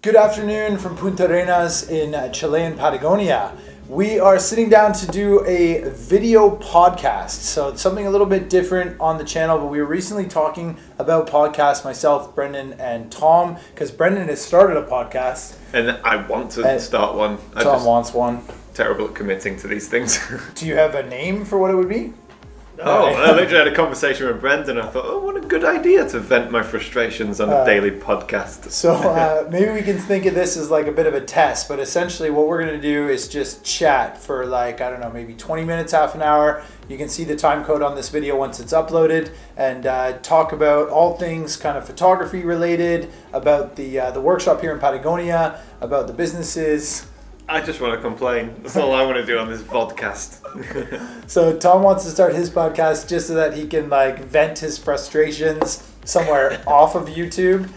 Good afternoon from Punta Arenas in Chilean Patagonia. We are sitting down to do a video podcast. So it's something a little bit different on the channel, but we were recently talking about podcasts, myself, Brendan, and Tom, because Brendan has started a podcast. And I want to start one. Tom wants one. Terrible at committing to these things. Do you have a name for what it would be? I literally had a conversation with Brendan. I thought, oh, what a good idea to vent my frustrations on a daily podcast. So maybe we can think of this as like a bit of a test, but essentially what we're going to do is just chat for like, I don't know, maybe 20 minutes, half an hour. You can see the time code on this video once it's uploaded, and talk about all things kind of photography related, about the workshop here in Patagonia, about the businesses. I just want to complain. That's all I want to do on this podcast. So Tom wants to start his podcast just so that he can like vent his frustrations somewhere off of YouTube,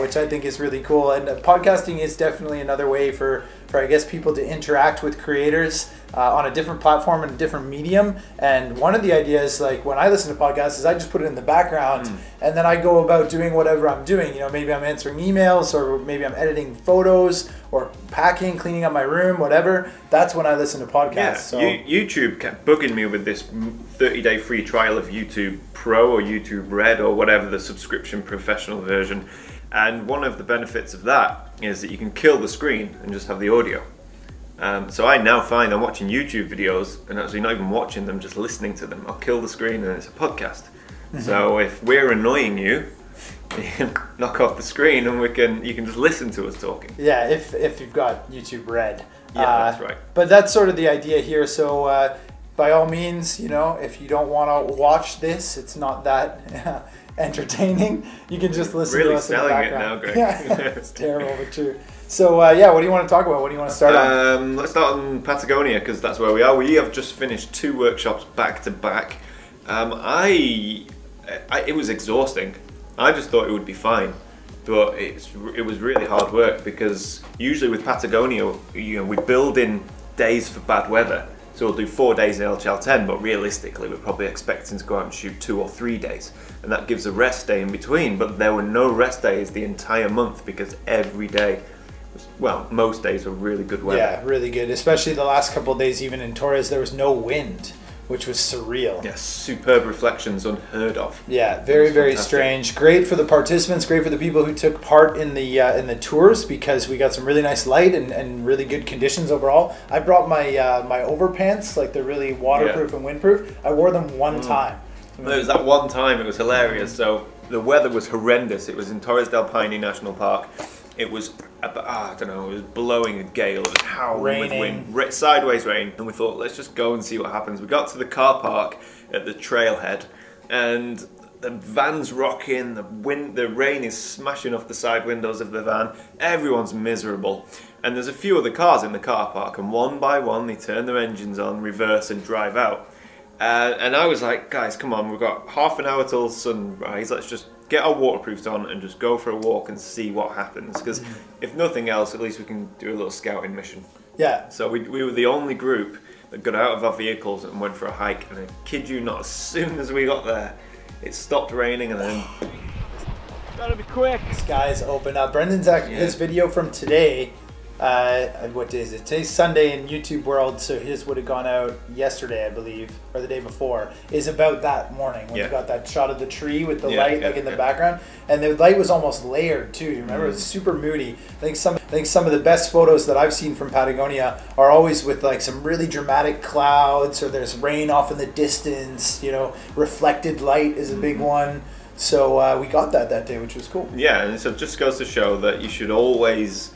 which I think is really cool. And podcasting is definitely another way for I guess people to interact with creators on a different platform and a different medium. And one of the ideas, like when I listen to podcasts, is I just put it in the background and then I go about doing whatever I'm doing. You know, maybe I'm answering emails, or maybe I'm editing photos, or packing, cleaning up my room, whatever. That's when I listen to podcasts. Yeah, so YouTube kept bugging me with this 30-day free trial of YouTube Pro or YouTube Red or whatever, the subscription professional version. And one of the benefits of that is that you can kill the screen and just have the audio. So I now find I'm watching YouTube videos and actually not even watching them, just listening to them. I'll kill the screen and it's a podcast. So if we're annoying you, you can knock off the screen and you can just listen to us talking. Yeah, if you've got YouTube Red. Yeah, that's right. But that's sort of the idea here. So by all means, you know, if you don't want to watch this, it's not that entertaining. You can just listen to us in the background. Really selling it now, Greg. Yeah, it's terrible but true. So yeah, what do you want to talk about? What do you want to start on? Let's start on Patagonia, because that's where we are. We have just finished 2 workshops back to back. It was exhausting. I just thought it would be fine, but it was really hard work, because usually with Patagonia, you know, we build in days for bad weather. So we'll do 4 days in LHL10, but realistically we're probably expecting to go out and shoot 2 or 3 days. And that gives a rest day in between, but there were no rest days the entire month, because every day, well, most days were really good weather. Yeah, really good. Especially the last couple of days, even in Torres, there was no wind, which was surreal. Yeah, superb reflections, unheard of. Yeah, very, very strange. Great for the participants, great for the people who took part in the tours, because we got some really nice light and really good conditions overall. I brought my my overpants, like they're really waterproof and windproof. I wore them one time. It was that one time, it was hilarious. So the weather was horrendous. It was in Torres del Paine National Park. It was, I don't know, it was blowing a gale, it was howling with wind, sideways rain, and we thought, let's just go and see what happens. We got to the car park at the trailhead, and the van's rocking, the rain is smashing off the side windows of the van, everyone's miserable, and there's a few other cars in the car park, and one by one they turn their engines on, reverse and drive out. And I was like, guys, come on, we've got half an hour till sunrise, let's just get our waterproofs on and just go for a walk and see what happens, because if nothing else, at least we can do a little scouting mission. Yeah. So we were the only group that got out of our vehicles and went for a hike, and I kid you not, as soon as we got there, it stopped raining, and then gotta be quick. Skies open up. Brendan's his video from today. What day is it? Today's Sunday in YouTube world, so his would have gone out yesterday, I believe, or the day before, is about that morning when you got that shot of the tree with the light in the background, and the light was almost layered too. You remember, it was super moody. I think some of the best photos that I've seen from Patagonia are always with like some really dramatic clouds, or there's rain off in the distance. You know, reflected light is a big one. So we got that day, which was cool. Yeah, and so it just goes to show that you should always,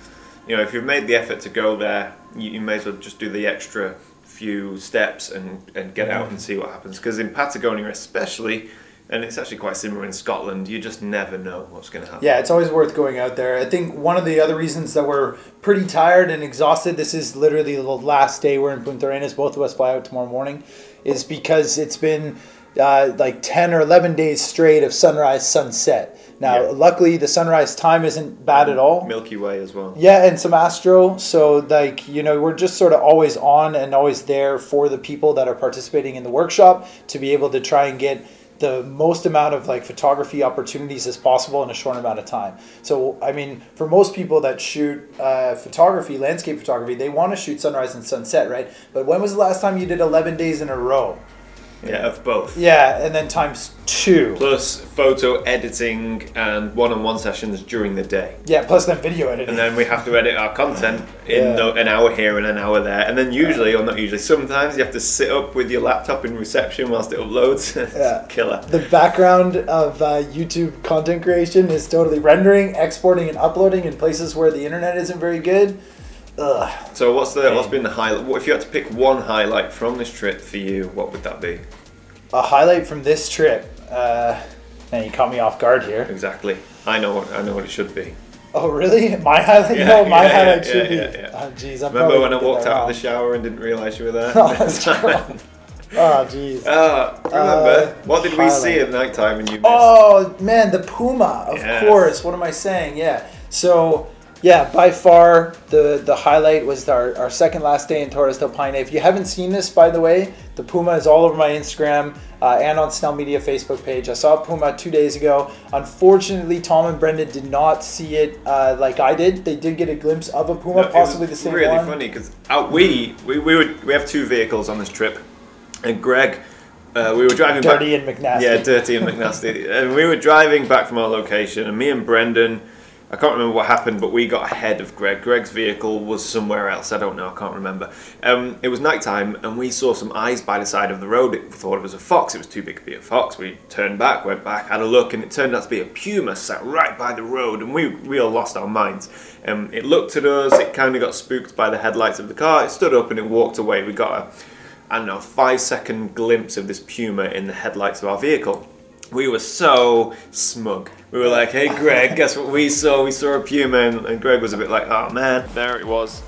you know, if you've made the effort to go there, you may as well just do the extra few steps and get out and see what happens. Because in Patagonia especially, and it's actually quite similar in Scotland, you just never know what's going to happen. Yeah, it's always worth going out there. I think one of the other reasons that we're pretty tired and exhausted, this is literally the last day we're in Punta Arenas, both of us fly out tomorrow morning, is because it's been like 10 or 11 days straight of sunrise, sunset. Now, luckily, the sunrise time isn't bad at all. Milky Way as well. Yeah, and some astro. So, like, you know, we're just sort of always on and always there for the people that are participating in the workshop to be able to try and get the most amount of like photography opportunities as possible in a short amount of time. So I mean, for most people that shoot photography, landscape photography, they want to shoot sunrise and sunset, right? But when was the last time you did 11 days in a row? Yeah, of both. Yeah, and then times 2. Plus photo editing and one-on-one sessions during the day. Yeah, plus then video editing. And then we have to edit our content in an hour here and an hour there. And then usually, or not usually, sometimes you have to sit up with your laptop in reception whilst it uploads. It's killer. The background of YouTube content creation is totally rendering, exporting, and uploading in places where the internet isn't very good. Ugh. So what's been the highlight? What if you had to pick one highlight from this trip for you? What would that be? A highlight from this trip. Man, you caught me off guard here. Exactly. I know what it should be. Oh really? My highlight? Yeah, No, my highlight yeah, should be. Yeah. Oh jeez, Remember when I walked out of the shower and didn't realise you were there? Oh, that's true. Oh jeez. Remember what did we see at night time and you missed? Oh man, the puma. Of course. What am I saying? Yeah. So. Yeah, by far the highlight was our second last day in Torres del Paine. If you haven't seen this, by the way, the puma is all over my Instagram and on Snell Media Facebook page. I saw a puma 2 days ago. Unfortunately, Tom and Brendan did not see it like I did. They did get a glimpse of a puma, possibly the same one. Really funny because we have 2 vehicles on this trip, and Greg. We were driving Dirty and McNasty. Yeah, Dirty and McNasty. And we were driving back from our location, and me and Brendan, I can't remember what happened, but we got ahead of Greg. Greg's vehicle was somewhere else. I don't know. I can't remember. It was nighttime, and we saw some eyes by the side of the road. We thought it was a fox. It was too big to be a fox. We turned back, went back, had a look, and it turned out to be a puma sat right by the road, and we all lost our minds. It looked at us. It kind of got spooked by the headlights of the car. It stood up and it walked away. We got a 5-second glimpse of this puma in the headlights of our vehicle. We were so smug. We were like, hey Greg, guess what we saw? We saw a puma, and Greg was a bit like, oh man. There it was,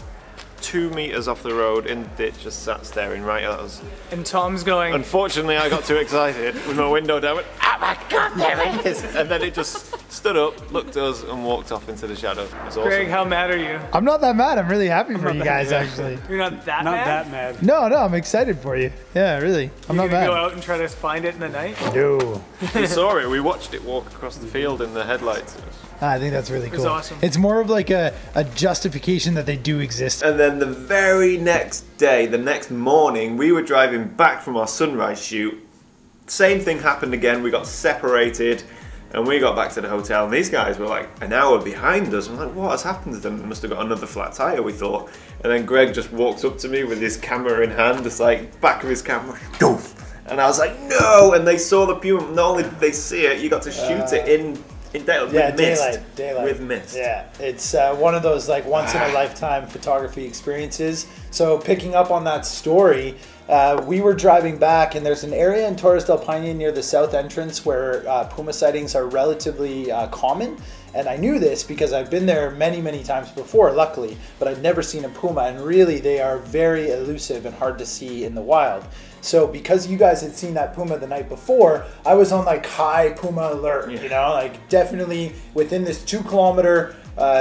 2 meters off the road in the ditch, just sat staring right at us. And Tom's going... Unfortunately, I got too excited with my window down, went, oh my God, there it is. And then it just stood up, looked at us, and walked off into the shadow. It was awesome. Greg, how mad are you? I'm not that mad. I'm really happy for you guys, actually. You're not that Not mad? that mad. No, I'm excited for you. Yeah, really. I'm not mad. Go out and try to find it in the night? No. We saw it, we watched it walk across the field in the headlights. I think that's really cool. Awesome. It's more of like a justification that they do exist. And then the very next day, the next morning, we were driving back from our sunrise shoot. Same thing happened again. We got separated and we got back to the hotel, and these guys were like an hour behind us. I'm like, what has happened to them? They must have got another flat tire, we thought. And then Greg just walked up to me with his camera in hand, just like back of his camera, doof. And I was like, no! And they saw the puma. Not only did they see it, you got to shoot it in daylight, with mist. Daylight. With mist. Yeah, it's one of those like once in a lifetime photography experiences. So picking up on that story, we were driving back, and there's an area in Torres del Paine near the south entrance where puma sightings are relatively common. And I knew this because I've been there many, many times before, luckily, but I've never seen a puma, and really they are very elusive and hard to see in the wild. So because you guys had seen that puma the night before, I was on like high puma alert, you know, like definitely within this 2 kilometer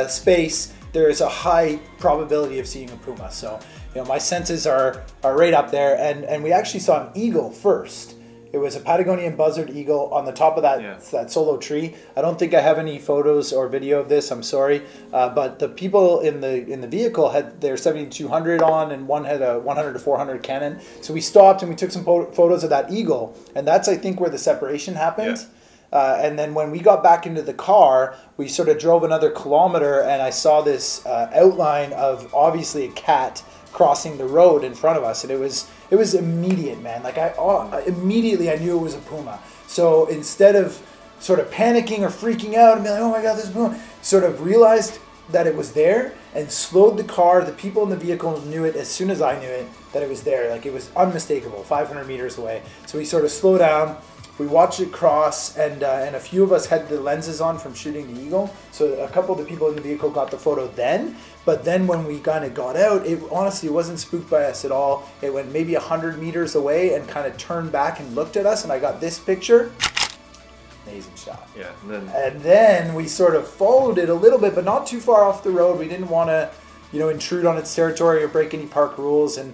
space, there is a high probability of seeing a puma. So, you know, my senses are right up there, and we actually saw an eagle first. It was a Patagonian buzzard eagle on the top of that solo tree. I don't think I have any photos or video of this. I'm sorry, but the people in the vehicle had their 7200 on, and one had a 100 to 400 Canon. So we stopped and we took some photos of that eagle, and that's I think where the separation happened. Yeah. And then when we got back into the car, we sort of drove another kilometer, and I saw this outline of obviously a cat crossing the road in front of us, and it was immediate, man. Like immediately I knew it was a puma. So instead of sort of panicking or freaking out and being like, oh my God, there's a puma, sort of realized that it was there and slowed the car. The people in the vehicle knew it as soon as I knew it, that it was there. Like it was unmistakable, 500 meters away. So we sort of slowed down. We watched it cross, and a few of us had the lenses on from shooting the eagle. So a couple of the people in the vehicle got the photo then. But then when we kind of got out, it honestly wasn't spooked by us at all. It went maybe 100 meters away and kind of turned back and looked at us, and I got this picture. Amazing shot. Yeah. And then we sort of followed it a little bit, but not too far off the road. We didn't want to intrude on its territory or break any park rules, and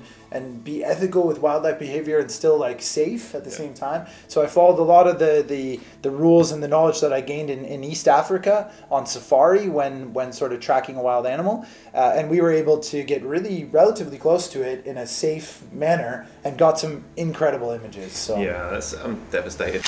be ethical with wildlife behavior and still like safe at the same time. So I followed a lot of the rules and the knowledge that I gained in East Africa on safari when sort of tracking a wild animal, and we were able to get relatively close to it in a safe manner and got some incredible images. So yeah, I'm devastated.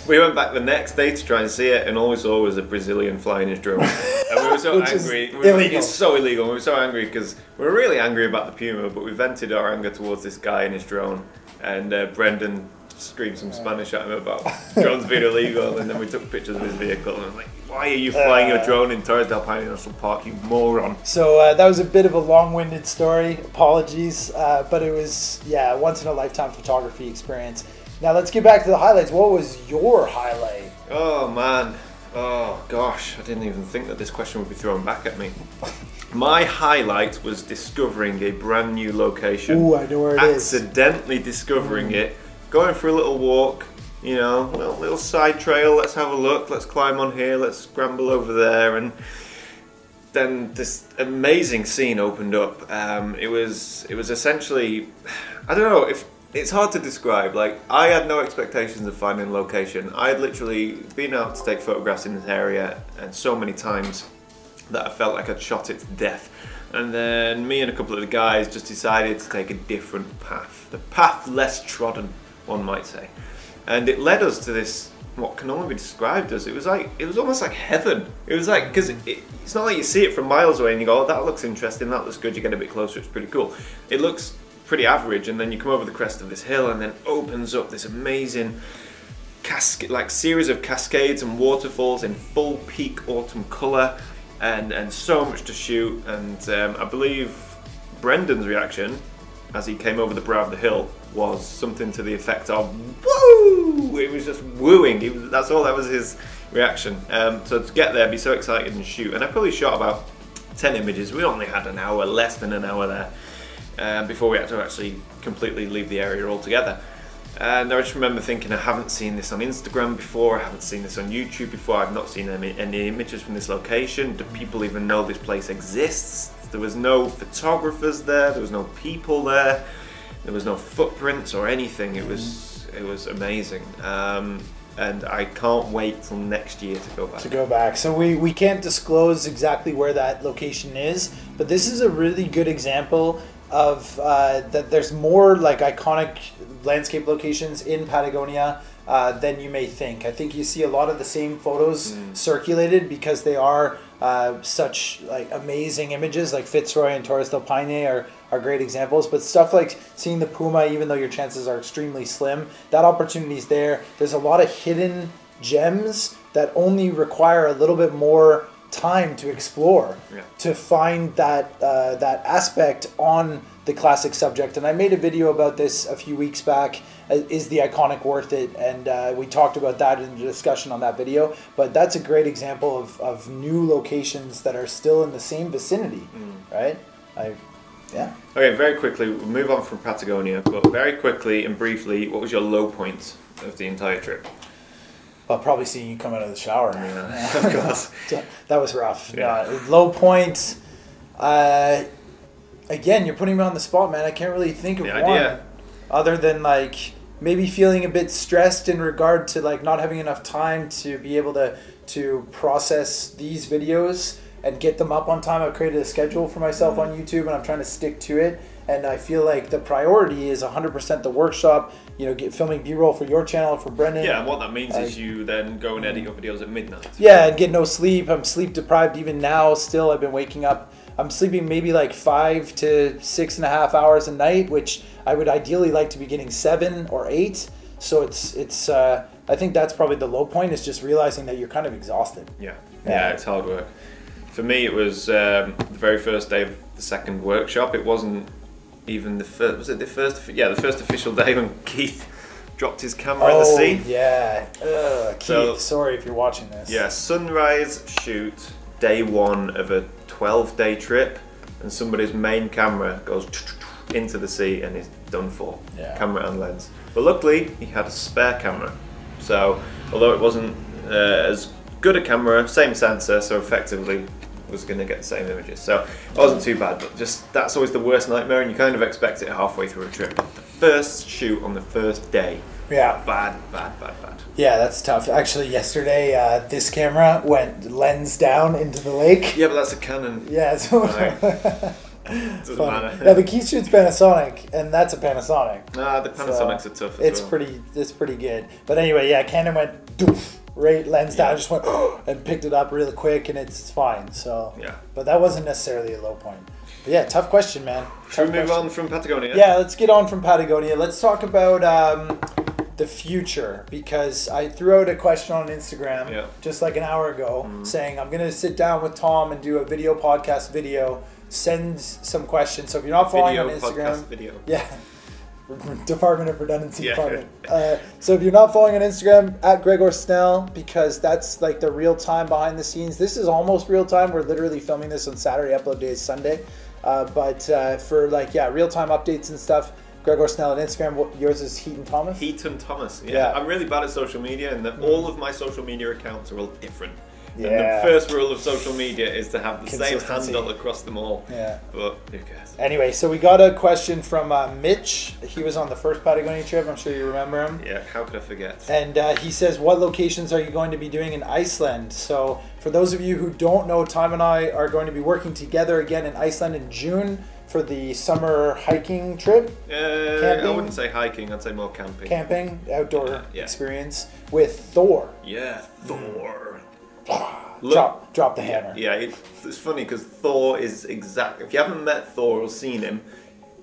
We went back the next day to try and see it, and all we saw was a Brazilian flying his drone. And we were so angry. It's so illegal. We were so angry because we were really angry about the puma, but we vented our anger towards this guy and his drone. And Brendan screamed some Spanish at him about drones being illegal, and then we took pictures of his vehicle, and I was like, why are you flying your drone in Torres del Paine National Park, you moron? So that was a bit of a long-winded story. Apologies. But it was, once-in-a-lifetime photography experience. Now let's get back to the highlights. What was your highlight? Oh man, oh gosh, I didn't even think that this question would be thrown back at me. My highlight was discovering a brand new location. Ooh, I know where it is. Accidentally discovering it, going for a little walk, little side trail, let's have a look, let's climb on here, let's scramble over there, and then this amazing scene opened up. It was essentially, I don't know, it's hard to describe. Like, I had no expectations of finding a location. I had literally been out to take photographs in this area and so many times that I felt like I'd shot it to death. And then me and a couple of the guys just decided to take a different path. The path less trodden, one might say. And it led us to this, what can only be described as, it was almost like heaven. It was like, because it's not like you see it from miles away and you go, oh, that looks interesting, that looks good, you get a bit closer, it's pretty cool. It looks pretty average, and then you come over the crest of this hill and then opens up this amazing series of cascades and waterfalls in full peak autumn colour, and so much to shoot. And I believe Brendan's reaction as he came over the brow of the hill was something to the effect of woo! It was just wooing. That was his reaction. So to get there, be so excited and shoot, and I probably shot about 10 images. We only had an hour, less than an hour there. Before we had to actually completely leave the area altogether. And I just remember thinking, I haven't seen this on Instagram before, I haven't seen this on YouTube before, I've not seen any images from this location. Do people even know this place exists? There was no photographers there was no people there was no footprints or anything. It was amazing. And I can't wait till next year to go back. So we can't disclose exactly where that location is, but this is a really good example of that there's more like iconic landscape locations in Patagonia than you may think. I think you see a lot of the same photos circulated because they are such like amazing images. Like Fitzroy and Torres del Paine are great examples, but stuff like seeing the puma, even though your chances are extremely slim, that opportunity is there. There's a lot of hidden gems that only require a little bit more time to explore, to find that that aspect on the classic subject. And I made a video about this a few weeks back. Is the iconic worth it? And we talked about that in the discussion on that video. But that's a great example of new locations that are still in the same vicinity, right? Okay, very quickly, we'll move on from Patagonia, but very quickly and briefly, what was your low point of the entire trip? Well, probably seeing you come out of the shower. Yeah, of course. That was rough. Yeah. Low point. Again, you're putting me on the spot, man. I can't really think of one other than like maybe feeling a bit stressed in regard to like not having enough time to be able to process these videos and get them up on time. I've created a schedule for myself on YouTube, and I'm trying to stick to it. And I feel like the priority is 100% the workshop, filming B-roll for your channel, for Brendan. Yeah, and what that means is you then go and edit your videos at midnight. Yeah, and get no sleep. I'm sleep deprived even now still. I've been waking up. I'm sleeping maybe like 5 to 6.5 hours a night, which I would ideally like to be getting 7 or 8. So it's I think that's probably the low point, is just realizing that you're kind of exhausted. Yeah, it's hard work. For me, it was the very first day of the second workshop. It wasn't even the first. Was it the first? Yeah, the first official day when Keith dropped his camera in the sea. Yeah. Keith, sorry if you're watching this. Yeah, sunrise shoot, day 1 of a 12-day trip, and somebody's main camera goes into the sea and is done for. Yeah. Camera and lens. But luckily, he had a spare camera. So although it wasn't as good a camera, same sensor, so effectively was going to get the same images. So it wasn't too bad, but just that's always the worst nightmare, and you kind of expect it halfway through a trip. The first shoot on the first day, bad. Yeah, that's tough. Actually, yesterday this camera went lens down into the lake. Yeah, but that's a Canon. Yeah, so Doesn't matter. Yeah, but Keith shoots Panasonic, and that's a Panasonic. Nah, the Panasonics are tough. It's pretty good. But anyway, yeah, Canon went doof. Right, lens down, just went and picked it up really quick, and it's fine. So yeah, but that wasn't necessarily a low point. But yeah, tough question, man. Should we move on from Patagonia? Yeah, let's get on from Patagonia. Let's talk about the future, because I threw out a question on Instagram just like an hour ago saying I'm gonna sit down with Tom and do a video podcast video. Send some questions. So if you're not following on Instagram, yeah. Department of Redundancy Department. So if you're not following on Instagram, at Gregor Snell, because that's like the real time behind the scenes. This is almost real time. We're literally filming this on Saturday. Upload day is Sunday. But for real time updates and stuff, Gregor Snell on Instagram. Yours is Heaton Thomas? Heaton Thomas, yeah. I'm really bad at social media, and all of my social media accounts are all different. Yeah. And the first rule of social media is to have the same handle across them all. Yeah. But who cares? Anyway, so we got a question from Mitch. He was on the first Patagonia trip. I'm sure you remember him. Yeah, how could I forget? And he says, what locations are you going to be doing in Iceland? So for those of you who don't know, Tom and I are going to be working together again in Iceland in June for the summer hiking trip. I wouldn't say hiking, I'd say more camping. Camping, outdoor experience with Thor. Yeah, Thor. Drop the hammer. Yeah, it's funny because Thor is exact. If you haven't met Thor or seen him,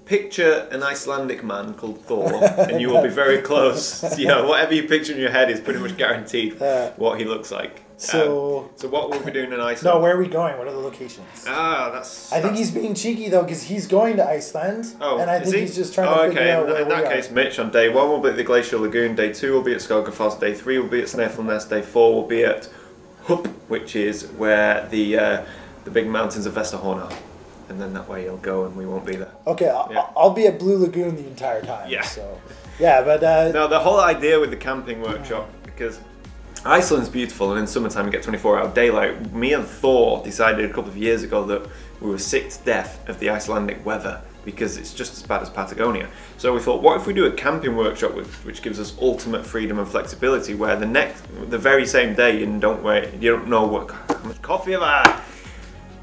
picture an Icelandic man called Thor, and you will be very close. Whatever you picture in your head is pretty much guaranteed what he looks like. So what will we be doing in Iceland? No, where are we going? What are the locations? I think he's being cheeky though, because he's going to Iceland, and I think he's just trying to figure out where in that case, Mitch, on day 1 will be at the Glacial Lagoon, day 2 will be at Skogafoss, day 3 will be at Snæfellsnes, day 4 will be at Hup, which is where the big mountains of Vesterhorn are, and then that way you'll go and we won't be there. Okay, I'll be at Blue Lagoon the entire time. Yeah. So, yeah, but no, the whole idea with the camping workshop, because Iceland's beautiful, and in summertime you get 24-hour daylight. Me and Thor decided a couple of years ago that we were sick to death of the Icelandic weather, because it's just as bad as Patagonia. So we thought, what if we do a camping workshop which gives us ultimate freedom and flexibility, where the very same day you don't know how much coffee have I had?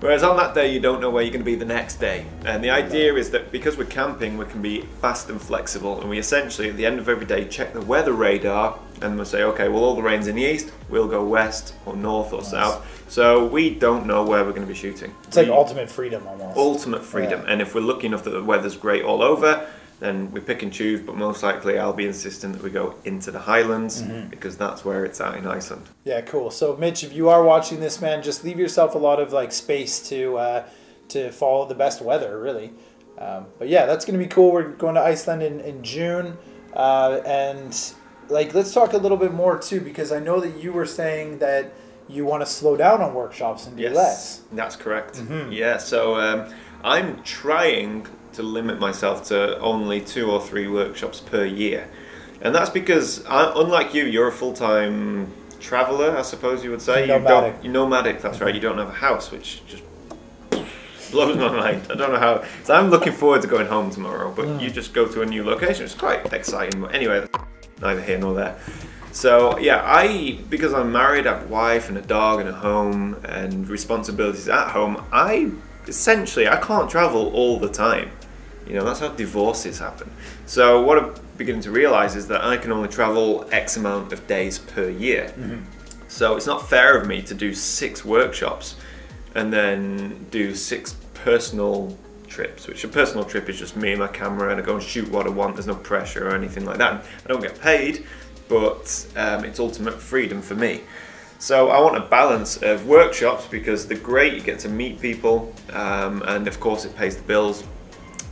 Whereas on that day you don't know where you're going to be the next day. And the idea is that because we're camping, we can be fast and flexible, and we essentially at the end of every day check the weather radar, and we'll say, okay, well all the rain's in the east, we'll go west or north or south. So we don't know where we're going to be shooting. It's like ultimate freedom almost. Ultimate freedom. And if we're lucky enough that the weather's great all over, then we pick and choose, but most likely I'll be insistent that we go into the Highlands, because that's where it's at in Iceland. Yeah, cool. So Mitch, if you are watching this, man, just leave yourself a lot of space to follow the best weather, really. But yeah, that's going to be cool. We're going to Iceland in June, and let's talk a little bit more too, because I know that you were saying that you want to slow down on workshops and do less. That's correct. Yeah, so I'm trying to limit myself to only 2 or 3 workshops per year, and that's because unlike you're a full-time traveler, I suppose you would say. Nomadic. You're nomadic. That's right. You don't have a house, which just blows my mind. I don't know how. So I'm looking forward to going home tomorrow, but you just go to a new location. It's quite exciting. But anyway, neither here nor there. So yeah, because I'm married, I have a wife and a dog and a home and responsibilities at home, I can't travel all the time. That's how divorces happen. So what I'm beginning to realize is that I can only travel X amount of days per year. So it's not fair of me to do 6 workshops and then do 6 personal trips, which a personal trip is just me and my camera, and I go and shoot what I want. There's no pressure or anything like that. I don't get paid, but it's ultimate freedom for me. So I want a balance of workshops, because they're great, you get to meet people, and of course it pays the bills,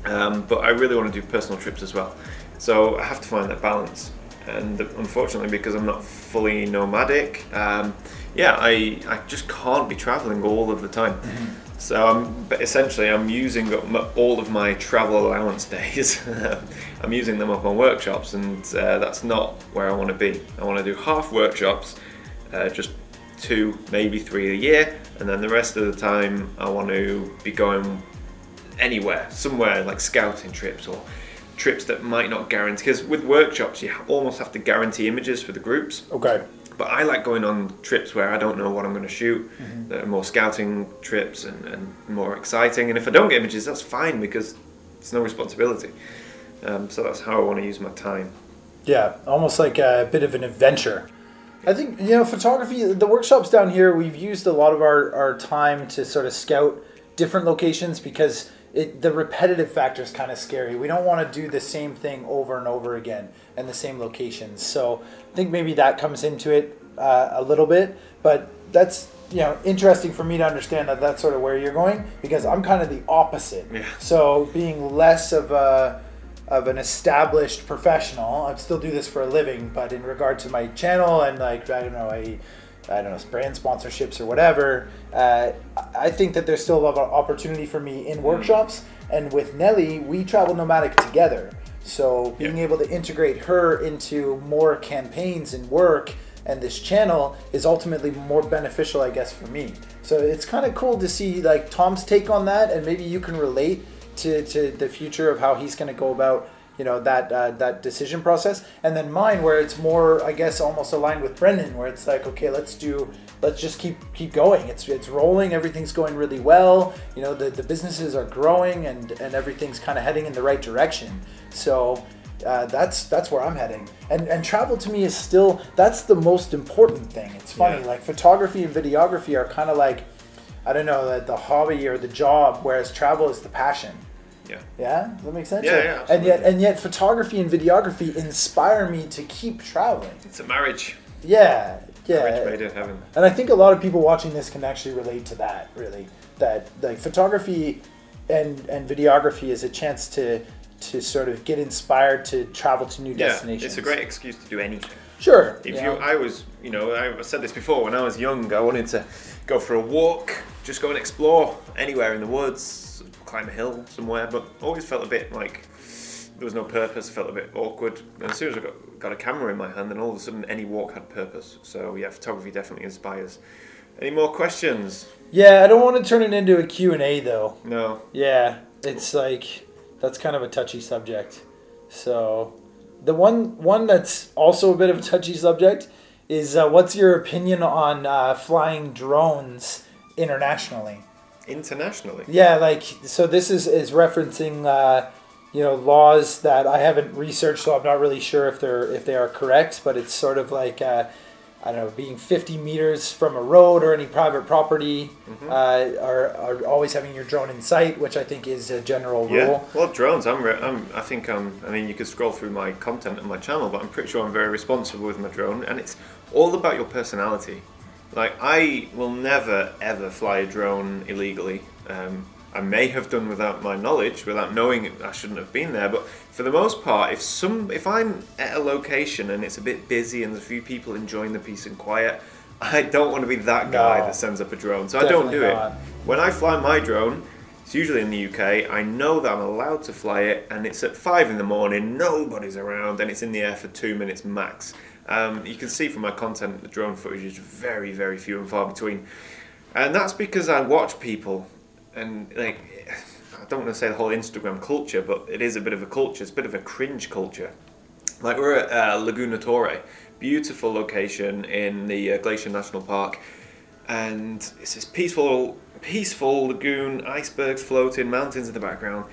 but I really want to do personal trips as well. So I have to find that balance, and unfortunately, because I'm not fully nomadic, I just can't be traveling all of the time. So but essentially I'm using up all of my travel allowance days. I'm using them up on workshops, and that's not where I want to be. I want to do half workshops, just 2, maybe 3 a year, and then the rest of the time I want to be going anywhere, somewhere like scouting trips or trips that might not guarantee, because with workshops you almost have to guarantee images for the groups. Okay. But I like going on trips where I don't know what I'm going to shoot, that are more scouting trips and more exciting. And if I don't get images, that's fine, because it's no responsibility. So that's how I want to use my time. Yeah, almost like a bit of an adventure. I think, photography, the workshops down here, we've used a lot of our time to sort of scout different locations, because the repetitive factor is kind of scary. We don't want to do the same thing over and over again and the same locations. So I think maybe that comes into it a little bit, but that's interesting for me to understand that that's sort of where you're going, because I'm kind of the opposite. Yeah. So being less of an established professional, I still do this for a living, but in regard to my channel and I don't know, brand sponsorships or whatever, I think that there's still a lot of opportunity for me in workshops. And with Nelly, we travel nomadic together. So being able to integrate her into more campaigns and work and this channel is ultimately more beneficial, I guess, for me. So it's kind of cool to see like Tom's take on that, and maybe you can relate to the future of how he's going to go about that decision process, and then mine, where it's more, I guess, almost aligned with Brendan, where it's like, okay, let's just keep going. It's rolling, everything's going really well. The businesses are growing and everything's kind of heading in the right direction. So that's where I'm heading. And travel to me is still, that's the most important thing. It's funny, like photography and videography are kind of like, I don't know, the hobby or the job, whereas travel is the passion. Yeah, does that make sense? Yeah, and yet photography and videography inspire me to keep traveling. It's a marriage. Yeah. Marriage made in heaven. And I think a lot of people watching this can actually relate to that, really. That like photography and videography is a chance to sort of get inspired to travel to new destinations. It's a great excuse to do anything. Sure. I said this before, when I was young, I wanted to go for a walk, just go and explore anywhere in the woods, climb a hill somewhere, but always felt a bit like there was no purpose, felt a bit awkward. And as soon as I got a camera in my hand, then all of a sudden any walk had purpose. So yeah, photography definitely inspires. Any more questions? Yeah, I don't want to turn it into a Q&A though. No. Yeah, it's like, that's kind of a touchy subject. So the one that's also a bit of a touchy subject is what's your opinion on flying drones internationally? Internationally? Yeah, like, so this is referencing laws that I haven't researched, so I'm not really sure if they are correct, but it's sort of like I don't know, being 50 meters from a road or any private property, are always having your drone in sight, which I think is a general rule. Yeah, well, drones, I mean, you could scroll through my content on my channel, but I'm pretty sure I'm very responsible with my drone, and it's all about your personality. Like, I will never, ever fly a drone illegally. I may have done without my knowledge, without knowing I shouldn't have been there, but for the most part, if I'm at a location and it's a bit busy and there's a few people enjoying the peace and quiet, I don't want to be that guy that sends up a drone, so I don't do it. When I fly my drone, it's usually in the UK, I know that I'm allowed to fly it, and it's at 5 in the morning, nobody's around, and it's in the air for 2 minutes max. You can see from my content, the drone footage is very, very few and far between. And that's because I watch people, and like, I don't want to say the whole Instagram culture, but it is a bit of a culture, it's a bit of a cringe culture. Like, we're at Laguna Torre, beautiful location in the Glacier National Park, and it's this peaceful lagoon, icebergs floating, mountains in the background,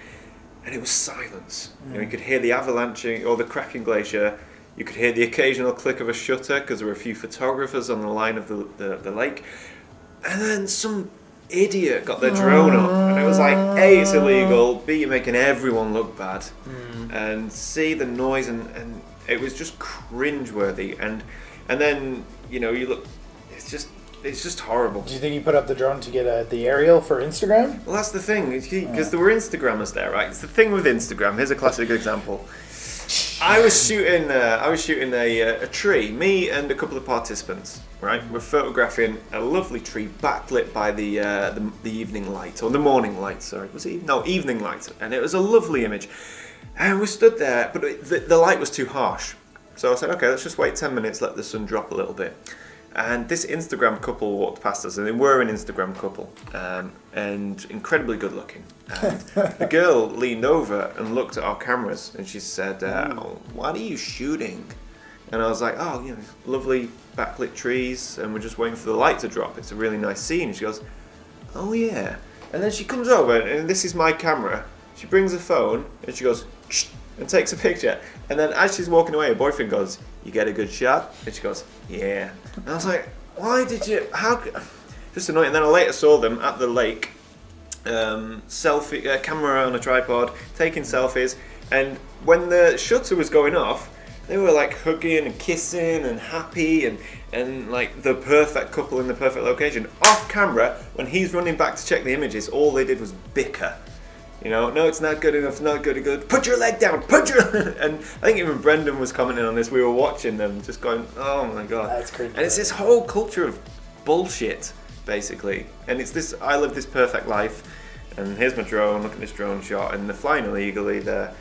and it was silence. You could hear the avalanching or the cracking glacier. You could hear the occasional click of a shutter because there were a few photographers on the line of the lake. And then some idiot got their drone up. And it was like, A, it's illegal, B, you're making everyone look bad. And C, the noise, and it was just cringeworthy. And then, you look, it's just horrible. Do you think you put up the drone to get the aerial for Instagram? Well, that's the thing, because there were Instagrammers there, right? It's the thing with Instagram. Here's a classic example. I was shooting a tree. Me and a couple of participants, right? We're photographing a lovely tree backlit by the evening light, or the morning light. Sorry, was it? No, evening light, and it was a lovely image. And we stood there, but the light was too harsh. So I said, okay, let's just wait 10 minutes, let the sun drop a little bit. And this Instagram couple walked past us, and they were an Instagram couple, and incredibly good looking. And the girl leaned over and looked at our cameras, and she said, what are you shooting? And I was like, oh, you know, lovely backlit trees, and we're just waiting for the light to drop. It's a really nice scene. And she goes, oh yeah. And then she comes over, and this is my camera. She brings a phone, and she goes, shh, and takes a picture. And then as she's walking away, her boyfriend goes, you get a good shot? And she goes, yeah. And I was like, why did you, just annoying. And then I later saw them at the lake, camera on a tripod, taking selfies. And when the shutter was going off, they were like hugging and kissing and happy and like the perfect couple in the perfect location. Off camera, when he's running back to check the images, all they did was bicker. You know, no, it's not good enough, not good enough. Put your leg down, And I think even Brendan was commenting on this. We were watching them, just going, oh my god. That's crazy. And it's this whole culture of bullshit, basically. And it's this, I live this perfect life, and here's my drone, look at this drone shot, and they're flying illegally. They're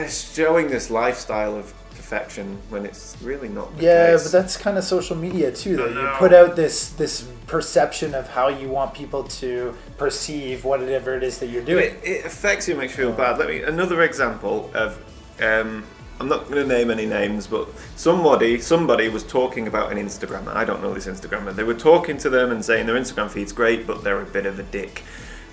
showing this lifestyle of perfection when it's really not the case. But that's kind of social media too, though. You put out this perception of how you want people to perceive whatever it is that you're doing. It affects you, makes you feel bad. Another example of, I'm not going to name any names, but somebody was talking about an Instagrammer. I don't know this Instagrammer. They were talking to them and saying their Instagram feed's great, but they're a bit of a dick.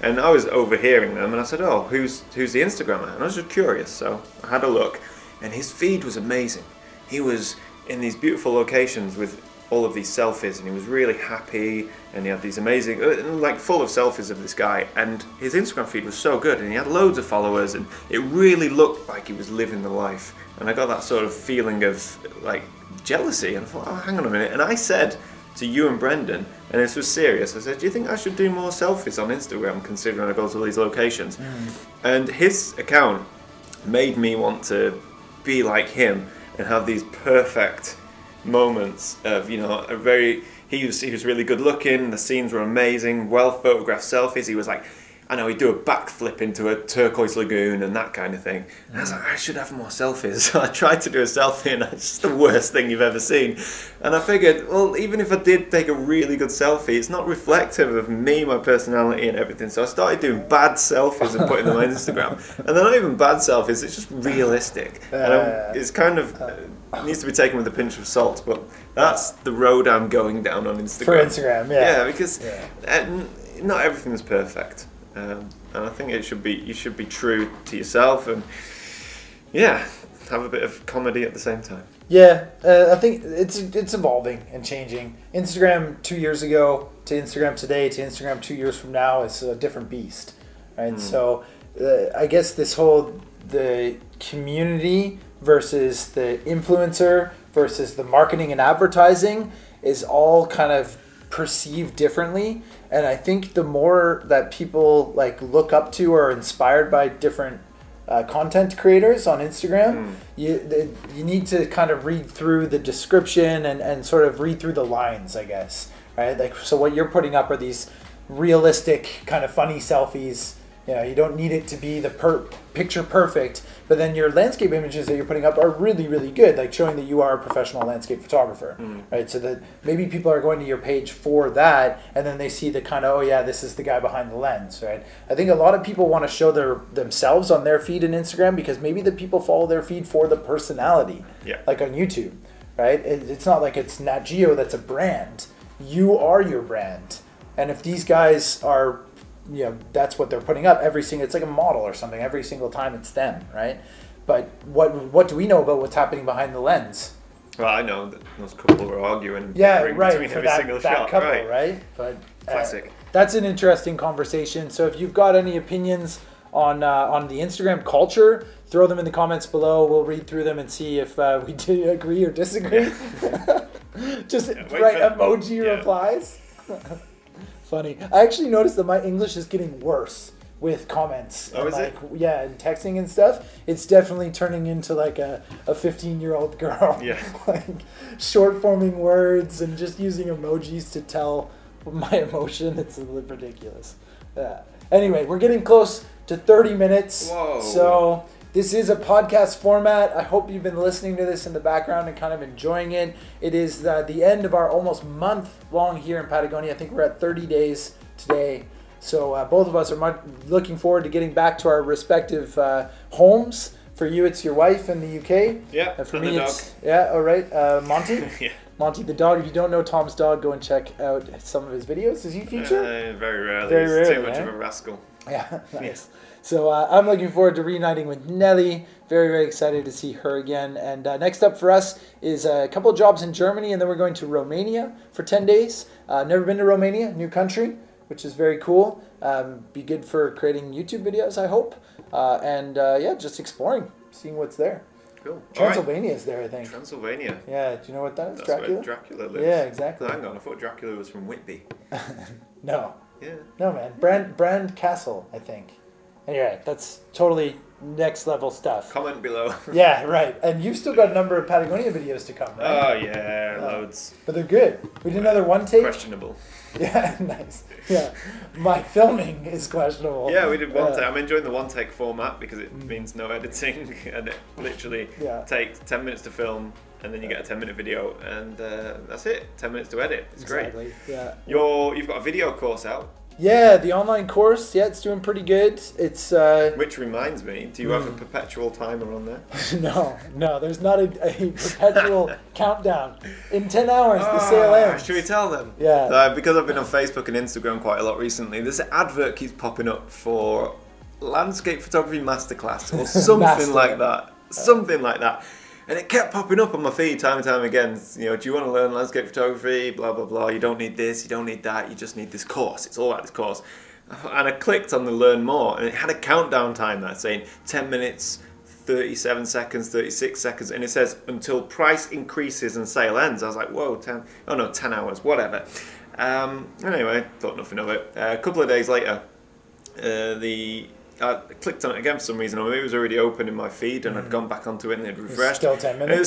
And I was overhearing them, and I said, oh, who's the Instagrammer? And I was just curious, so I had a look. And his feed was amazing. He was in these beautiful locations with all of these selfies, and he was really happy, and he had these amazing, like full of selfies of this guy, and his Instagram feed was so good, and he had loads of followers, and it really looked like he was living the life. And I got that sort of feeling of like jealousy, and I thought, oh, hang on a minute. And I said to you and Brendan, and this was serious, I said, do you think I should do more selfies on Instagram, considering I go to all these locations? And his account made me want to be like him and have these perfect moments of, you know, he was really good looking, the scenes were amazing, well photographed selfies. He was like, I know, he'd do a backflip into a turquoise lagoon and that kind of thing. And I was like, I should have more selfies. So I tried to do a selfie, and it's just the worst thing you've ever seen. And I figured, well, even if I did take a really good selfie, it's not reflective of me, my personality and everything. So I started doing bad selfies and putting them on Instagram. And they're not even bad selfies, it's just realistic. And it's kind of, it needs to be taken with a pinch of salt, but that's the road I'm going down on Instagram. For Instagram, yeah. Yeah, because not everything is perfect. And I think you should be true to yourself, and have a bit of comedy at the same time. Yeah, I think it's evolving and changing. Instagram 2 years ago to Instagram today to Instagram 2 years from now is a different beast, right? So I guess the community versus the influencer versus the marketing and advertising is all kind of perceived differently. And I think the more that people like look up to or are inspired by different content creators on Instagram, you need to kind of read through the description and sort of read through the lines, I guess, right? Like, so what you're putting up are these realistic kind of funny selfies. You know, you don't need it to be the picture perfect, but then your landscape images that you're putting up are really, really good, like showing that you are a professional landscape photographer, right? So that maybe people are going to your page for that, and then they see the kind of, oh yeah, this is the guy behind the lens, right? I think a lot of people want to show themselves on their feed in Instagram because maybe the people follow their feed for the personality, like on YouTube, right? It's not like it's Nat Geo that's a brand. You are your brand. And if these guys are, you know, that's what they're putting up it's like a model or something, every single time it's them, right? But what do we know about what's happening behind the lens? Well, I know that those couple were arguing for every that single shot, couple, right? But classic. That's an interesting conversation. So if you've got any opinions on the Instagram culture, throw them in the comments below. We'll read through them and see if we do agree or disagree. Just write emoji replies. Funny. I actually noticed that my English is getting worse with comments. Oh, and is like, it? Yeah, and texting and stuff. It's definitely turning into like a 15-year-old girl. Yeah. Like short forming words and just using emojis to tell my emotion. It's ridiculous. Yeah. Anyway, we're getting close to 30 minutes. Whoa. So this is a podcast format. I hope you've been listening to this in the background and kind of enjoying it. It is the end of our almost month long here in Patagonia. I think we're at 30 days today. So both of us are looking forward to getting back to our respective homes. For you, it's your wife in the UK. Yeah, and for and me, the it's dog. all right. Monty. Yeah. Monty the dog. If you don't know Tom's dog, go and check out some of his videos. Does he feature? Very rarely. Very He's rarely, too much eh? of a rascal. Yeah, nice. So I'm looking forward to reuniting with Nelly. Very, very excited to see her again. And next up for us is a couple of jobs in Germany, and then we're going to Romania for 10 days. Never been to Romania, new country, which is very cool. Be good for creating YouTube videos, I hope. Yeah, just exploring, seeing what's there. Cool. Transylvania is there, I think. Transylvania. Yeah, do you know what that is? That's Dracula? where Dracula lives. Yeah, exactly. Hang on, I thought Dracula was from Whitby. No. Yeah. No, man. Brand Castle, I think. Anyway, that's totally next level stuff. Comment below. Yeah, right. And you've still got a number of Patagonia videos to come, right? Oh, yeah, loads. But they're good. We did another one take. Questionable. Yeah, nice. Yeah. My filming is questionable. Yeah, we did one take. I'm enjoying the one take format because it means no editing and it literally takes 10 minutes to film and then you get a 10-minute video and that's it. 10 minutes to edit. It's exactly. Great. Yeah. You've got a video course out. Yeah, the online course. Yeah, it's doing pretty good. It's Which reminds me, do you have a perpetual timer on there? No, there's not a perpetual countdown. In 10 hours, the sale ends. Should we tell them? Yeah. Because I've been on Facebook and Instagram quite a lot recently, this advert keeps popping up for landscape photography masterclass or something like that. Something like that. And it kept popping up on my feed time and time again. You know, do you want to learn landscape photography? Blah, blah, blah. You don't need this, you don't need that. You just need this course. It's all about this course. And I clicked on the learn more and it had a countdown timer saying 10 minutes, 37 seconds, 36 seconds. And it says until price increases and sale ends. I was like, whoa, 10 hours, whatever. Anyway, thought nothing of it. A couple of days later, I clicked on it again for some reason, or maybe it was already open in my feed and I'd gone back onto it and it refreshed. Still 10 minutes? And it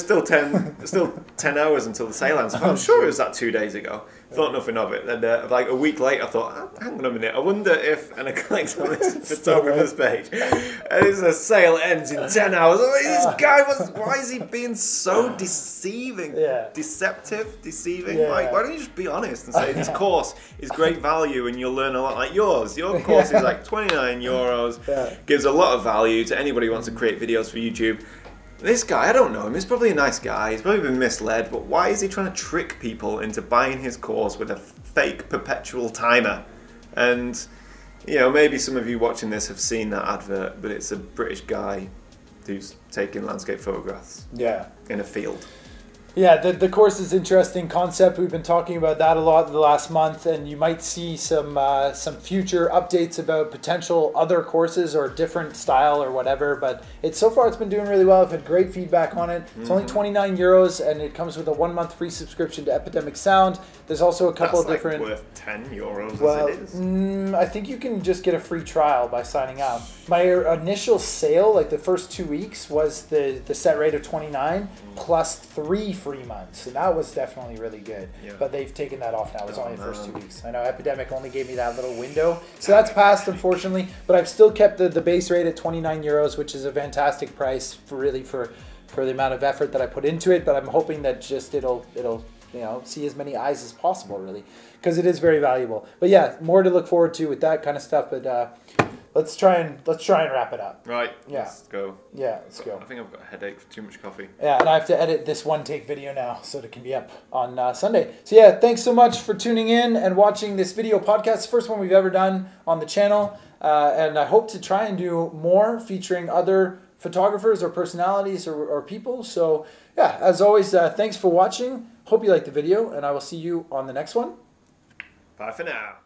was still 10 hours until the sale ends. I'm sure it was that 2 days ago. Thought nothing of it. And like a week later I thought, hang on a minute, I wonder if, and I clicked on this photographer's page and it's a sale ends in 10 hours. I'm like, this guy, why is he being so deceiving? Deceiving? Yeah. Like, why don't you just be honest and say this course is great value and you'll learn a lot like yours. Your course is like €29. Gives a lot of value to anybody who wants to create videos for YouTube. This guy, I don't know him, he's probably a nice guy, he's probably been misled, but why is he trying to trick people into buying his course with a fake perpetual timer? And, you know, maybe some of you watching this have seen that advert, but it's a British guy who's taking landscape photographs in a field. Yeah, the course is an interesting concept. We've been talking about that a lot the last month, and you might see some future updates about potential other courses or different style or whatever. But so far it's been doing really well. I've had great feedback on it. It's only €29, and it comes with a 1-month free subscription to Epidemic Sound. There's also a couple of different. That's worth €10 well, as it is. I think you can just get a free trial by signing up. My initial sale, like the first 2 weeks, was the set rate of $29 plus 3 free months, and that was definitely really good. But they've taken that off now. It's only the first 2 weeks. I know Epidemic only gave me that little window, so that's passed, unfortunately. But I've still kept the base rate at €29, which is a fantastic price for the amount of effort that I put into it. But I'm hoping that just it'll see as many eyes as possible, really, because it is very valuable. But yeah, more to look forward to with that kind of stuff. But let's try and wrap it up. Right. Yeah. Let's go. Yeah, let's go. I think I've got a headache for too much coffee. Yeah, and I have to edit this one take video now so it can be up on Sunday. So yeah, thanks so much for tuning in and watching this video podcast. It's the first one we've ever done on the channel, and I hope to try and do more featuring other photographers or personalities or people. So yeah, as always, thanks for watching. Hope you liked the video, and I will see you on the next one. Bye for now.